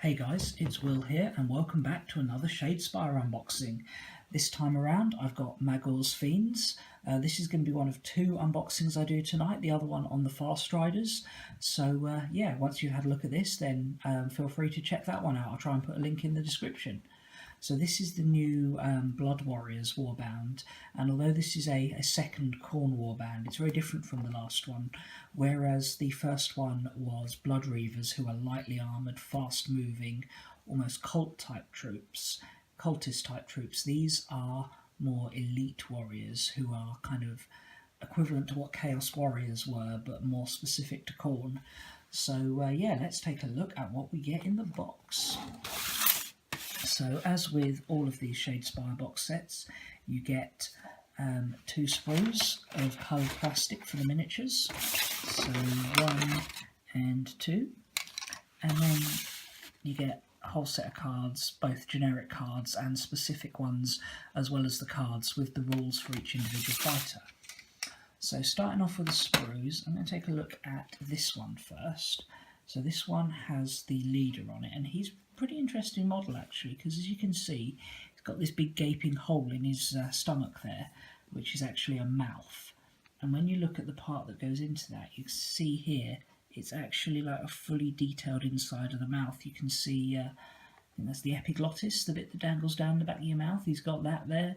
Hey guys, it's Will here and welcome back to another Shadespire unboxing. This time around I've got Magore's Fiends. This is going to be one of two unboxings I do tonight, the other one on the Fast Riders. So yeah, once you've had a look at this then feel free to check that one out. I'll try and put a link in the description. So this is the new Blood Warriors warband, and although this is a second Khorne warband, it's very different from the last one. Whereas the first one was Blood Reavers, who are lightly armoured, fast-moving, almost cultist-type troops, these are more elite warriors who are kind of equivalent to what Chaos Warriors were, but more specific to Khorne. So yeah, let's take a look at what we get in the box. So as with all of these Shadespire box sets, you get two sprues of coloured plastic for the miniatures, so 1 and 2, and then you get a whole set of cards, both generic cards and specific ones, as well as the cards with the rules for each individual fighter. So starting off with the sprues, I'm going to take a look at this one first. So this one has the leader on it, and he's a pretty interesting model actually, because as you can see, he's got this big gaping hole in his stomach there, which is actually a mouth. And when you look at the part that goes into that, you see here, it's actually like a fully detailed inside of the mouth. You can see, I think that's the epiglottis, the bit that dangles down the back of your mouth. He's got that there.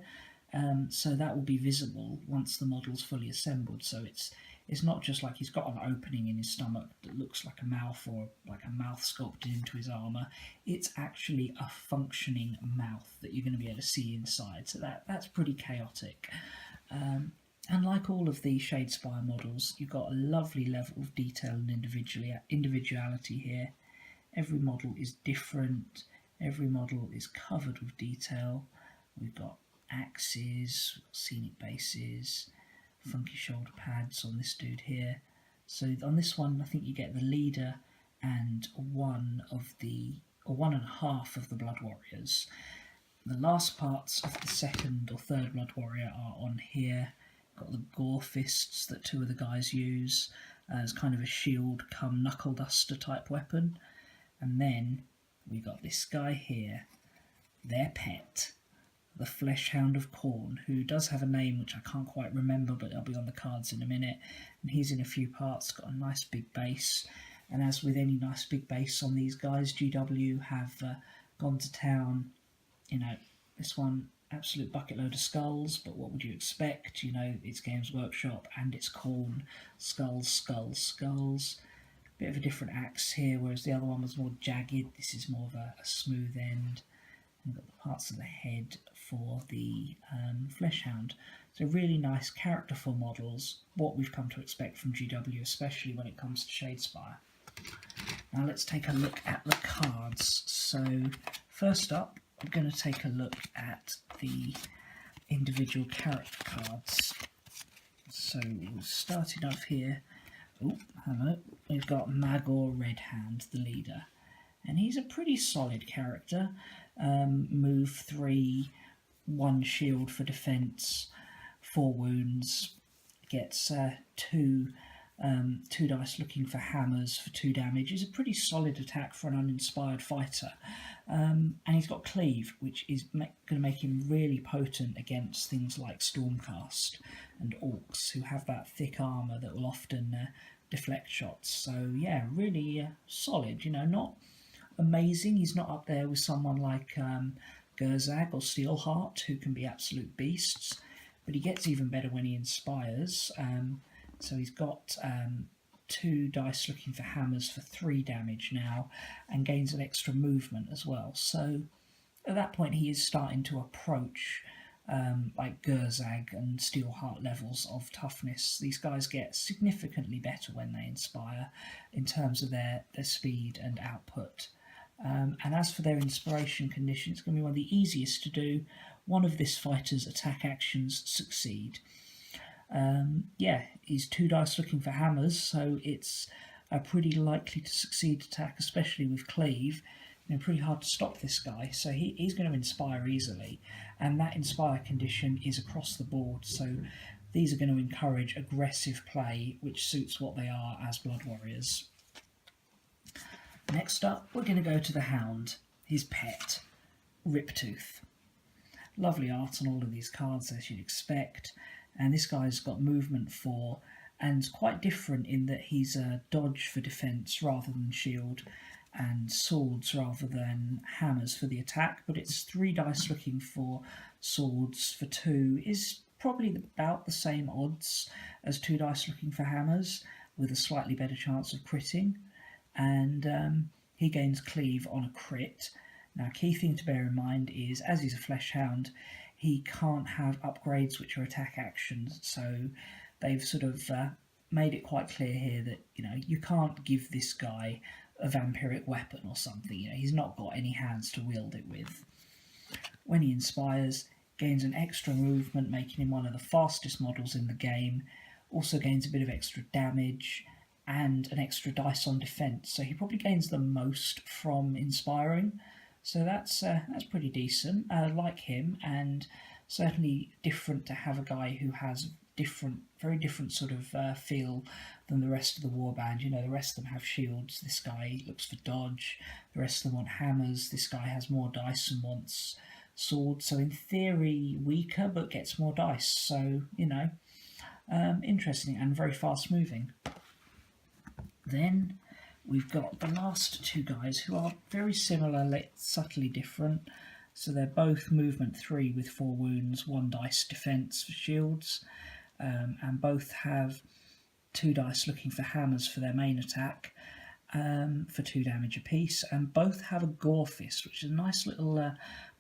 So that will be visible once the model's fully assembled. So it's not just like he's got an opening in his stomach that looks like a mouth or like a mouth sculpted into his armour. It's actually a functioning mouth that you're going to be able to see inside. So that's pretty chaotic. And like all of the Shadespire models, you've got a lovely level of detail and individuality here. Every model is different. Every model is covered with detail. We've got axes, scenic bases, funky shoulder pads on this dude here. So on this one, I think you get the leader and one and a half of the Blood Warriors. The last parts of the second or third Blood Warrior are on here. Got the gore fists that two of the guys use as kind of a shield come knuckle duster type weapon. And then we got this guy here, their pet, the Fleshhound of Khorne, who does have a name which I can't quite remember, but it'll be on the cards in a minute. And he's in a few parts, got a nice big base. And as with any nice big base on these guys, GW have gone to town. You know, this one, absolute bucket load of skulls, but what would you expect? You know, it's Games Workshop and it's Khorne. Skulls, skulls, skulls. Bit of a different axe here, whereas the other one was more jagged. This is more of a smooth end. And got the parts of the head for the Fleshhound. So really nice characterful models, what we've come to expect from GW, especially when it comes to Shadespire. Now let's take a look at the cards. So first up, I'm going to take a look at the individual character cards. So starting off here, we've got Magoore Redhand, the leader. And he's a pretty solid character. Move 3, 1 shield for defense, 4 wounds, gets 2 dice looking for hammers for 2 damage. Is a pretty solid attack for an uninspired fighter. And he's got cleave, which is going to make him really potent against things like Stormcast and orcs, who have that thick armour that will often deflect shots. So yeah, really solid. You know, not amazing. He's not up there with someone like Gurzag or Steelheart, who can be absolute beasts, but he gets even better when he inspires. So he's got 2 dice looking for hammers for 3 damage now, and gains an extra movement as well. So at that point he is starting to approach like Gurzag and Steelheart levels of toughness. These guys get significantly better when they inspire in terms of their speed and output. And as for their inspiration condition, it's going to be one of the easiest to do. One of this fighter's attack actions succeed. Yeah, he's 2 dice looking for hammers, so it's a pretty likely to succeed attack, especially with cleave. You know, pretty hard to stop this guy, so he's going to inspire easily, and that inspire condition is across the board. So these are going to encourage aggressive play, which suits what they are as Blood Warriors. Next up, we're going to go to the Hound, his pet, Riptooth. Lovely art on all of these cards, as you'd expect. And this guy's got movement 4, and quite different in that he's a dodge for defence rather than shield, and swords rather than hammers for the attack. But it's 3 dice looking for swords for 2 is probably about the same odds as 2 dice looking for hammers, with a slightly better chance of critting. And he gains cleave on a crit. Now, key thing to bear in mind is, as he's a flesh hound, he can't have upgrades which are attack actions. So they've sort of made it quite clear here that, you know, you can't give this guy a vampiric weapon or something. You know, he's not got any hands to wield it with. When he inspires, gains an extra movement, making him one of the fastest models in the game. Also gains a bit of extra damage and an extra dice on defense. So he probably gains the most from inspiring. So that's pretty decent. I like him, and certainly different to have a guy who has very different sort of feel than the rest of the warband. You know, the rest of them have shields. This guy looks for dodge. The rest of them want hammers. This guy has more dice and wants swords. So in theory, weaker, but gets more dice. So, you know, interesting and very fast moving. Then we've got the last 2 guys who are very similar, subtly different. So they're both movement 3 with 4 wounds, 1 dice defense for shields, and both have 2 dice looking for hammers for their main attack, for 2 damage apiece, and both have a Gore Fist, which is a nice little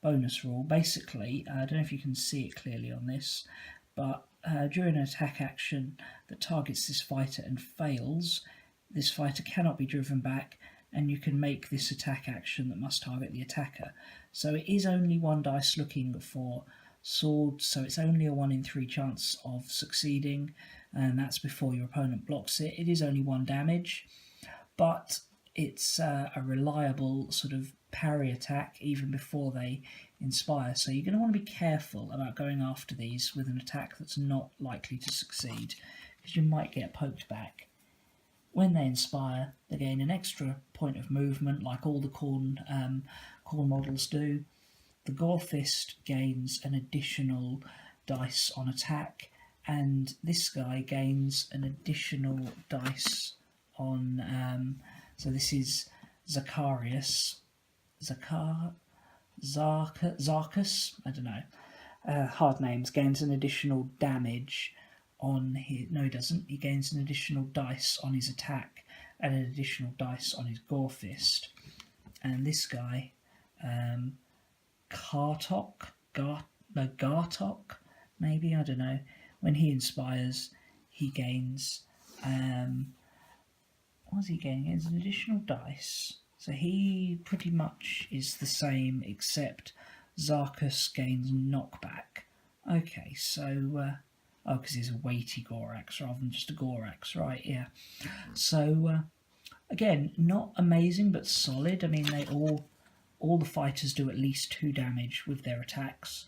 bonus rule. Basically, I don't know if you can see it clearly on this, but during an attack action that targets this fighter and fails, this fighter cannot be driven back, and you can make this attack action that must target the attacker. So it is only 1 dice looking for swords, so it's only a 1 in 3 chance of succeeding, and that's before your opponent blocks it. It is only 1 damage, but it's a reliable sort of parry attack even before they inspire. So you're going to want to be careful about going after these with an attack that's not likely to succeed, because you might get poked back. When they inspire, they gain an extra point of movement, like all the Khorne models do. The Gore Fist gains an additional dice on attack, and this guy gains an additional dice on. So this is Zarkus. I don't know. Hard names. Gains an additional damage on his... No, he doesn't. He gains an additional dice on his attack and an additional dice on his Gore Fist. And this guy, Gartok, maybe, I don't know. When he inspires, he gains... what does he gain? He gains an additional dice. So he pretty much is the same, except Zarkus gains knockback. Okay, so... oh, because he's a weighty Gorax rather than just a Gorax, right, yeah. So, again, not amazing, but solid. I mean, they all the fighters do at least 2 damage with their attacks.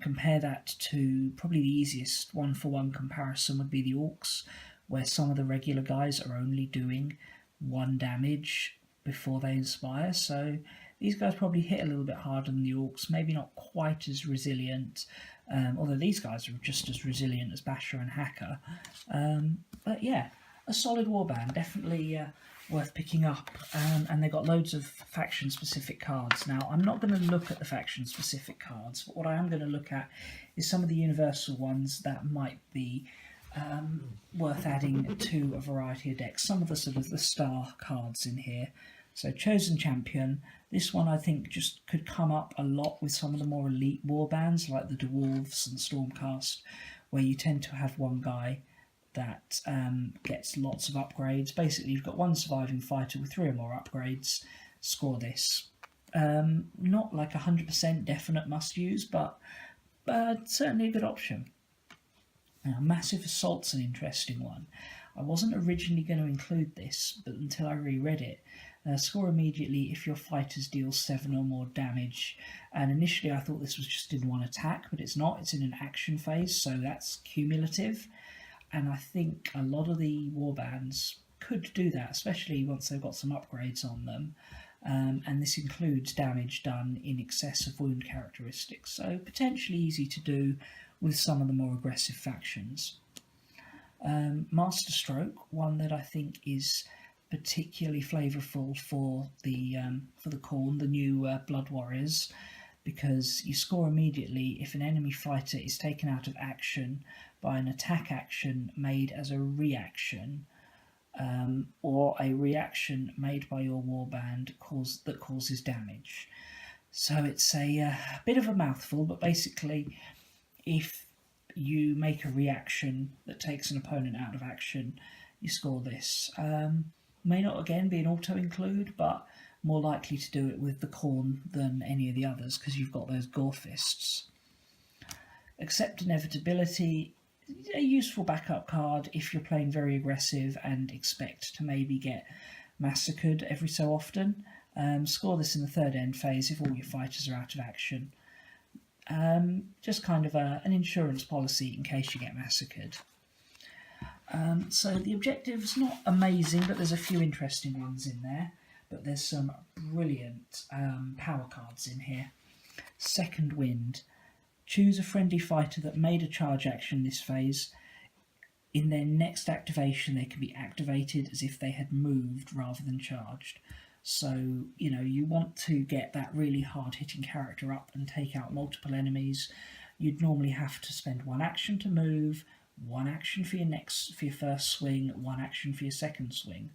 Compare that to probably the easiest one-for-one comparison would be the Orcs, where some of the regular guys are only doing 1 damage before they inspire. So these guys probably hit a little bit harder than the Orcs, maybe not quite as resilient, although these guys are just as resilient as Basher and Hacker. But yeah, a solid warband, definitely worth picking up, and they've got loads of faction-specific cards. Now, I'm not going to look at the faction-specific cards, but what I am going to look at is some of the universal ones that might be worth adding to a variety of decks. Some of the sort of the star cards in here. So Chosen Champion, this one I think just could come up a lot with some of the more elite warbands like the Dwarves and Stormcast, where you tend to have one guy that gets lots of upgrades. Basically, you've got one surviving fighter with 3 or more upgrades. Score this. Not like 100% definite must use, but certainly a good option. Now, Massive Assault's an interesting one. I wasn't originally going to include this, but until I reread it. Score immediately if your fighters deal 7 or more damage. And initially I thought this was just in 1 attack, but it's not. It's in an action phase, so that's cumulative. And I think a lot of the warbands could do that, especially once they've got some upgrades on them. And this includes damage done in excess of wound characteristics, so potentially easy to do with some of the more aggressive factions. Masterstroke, one that I think is particularly flavourful for the Khorne, the new Blood Warriors, because you score immediately if an enemy fighter is taken out of action by an attack action made as a reaction, or a reaction made by your warband that causes damage. So it's a bit of a mouthful, but basically if you make a reaction that takes an opponent out of action, you score this. May not again be an auto-include, but more likely to do it with the Khorne than any of the others, because you've got those gore fists. Accept Inevitability, a useful backup card if you're playing very aggressive and expect to maybe get massacred every so often. Score this in the third end phase if all your fighters are out of action. Just kind of an insurance policy in case you get massacred. So the objective's not amazing, but there's a few interesting ones in there. But there's some brilliant power cards in here. Second Wind. Choose a friendly fighter that made a charge action this phase. In their next activation, they can be activated as if they had moved rather than charged. So, you know, you want to get that really hard-hitting character up and take out multiple enemies. You'd normally have to spend one action to move, one action for your first swing, one action for your second swing.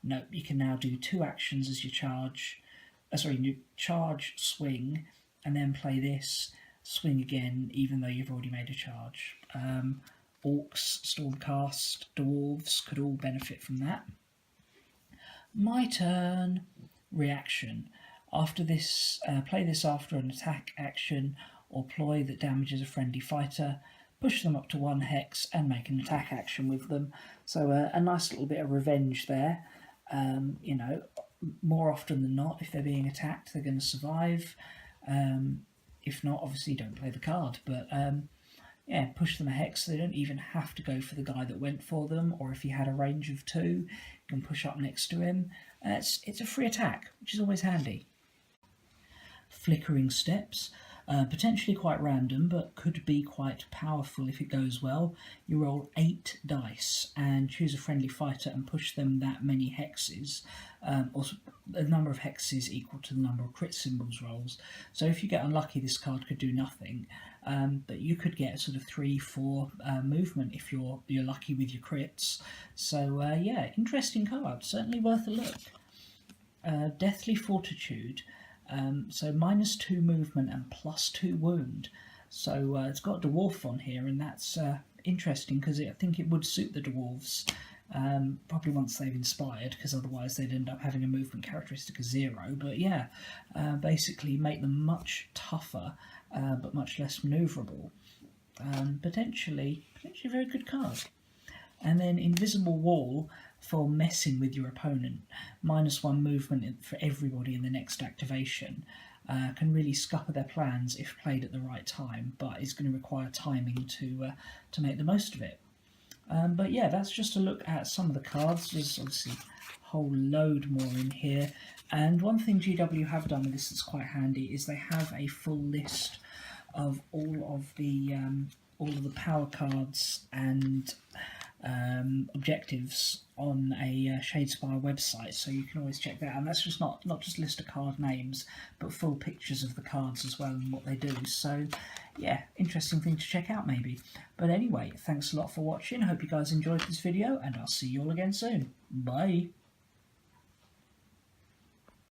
Nope, you can now do two actions as your charge. Charge, swing, and then play this, swing again, even though you've already made a charge. Orcs, Stormcast, Dwarves could all benefit from that. My turn. Reaction. After this, play this after an attack action or ploy that damages a friendly fighter. Push them up to 1 hex and make an attack action with them. So a nice little bit of revenge there. You know, more often than not, if they're being attacked, they're going to survive. If not, obviously don't play the card. But yeah, push them a hex so they don't even have to go for the guy that went for them. Or if he had a range of 2, you can push up next to him. It's a free attack, which is always handy. Flickering Steps. Potentially quite random, but could be quite powerful if it goes well. You roll 8 dice and choose a friendly fighter and push them that many hexes, or a number of hexes equal to the number of crit symbols rolls. So if you get unlucky, this card could do nothing, but you could get sort of 3-4 movement if you're lucky with your crits. So yeah, interesting card, certainly worth a look. Deathly Fortitude. So -2 movement and +2 wound. So it's got a dwarf on here, and that's interesting because I think it would suit the dwarves, probably once they've inspired, because otherwise they'd end up having a movement characteristic of 0. But yeah, basically make them much tougher, but much less manoeuvrable. Potentially a very good card. And then Invisible Wall for messing with your opponent. -1 movement for everybody in the next activation. Can really scupper their plans if played at the right time, but is going to require timing to make the most of it. But yeah, that's just a look at some of the cards. There's obviously a whole load more in here. And one thing GW have done with this that's quite handy is they have a full list of all of the power cards and objectives on a Shadespire website, so you can always check that out. And that's just not just a list of card names, but full pictures of the cards as well and what they do. So yeah, interesting thing to check out maybe. But anyway, thanks a lot for watching. I hope you guys enjoyed this video, and I'll see you all again soon. Bye.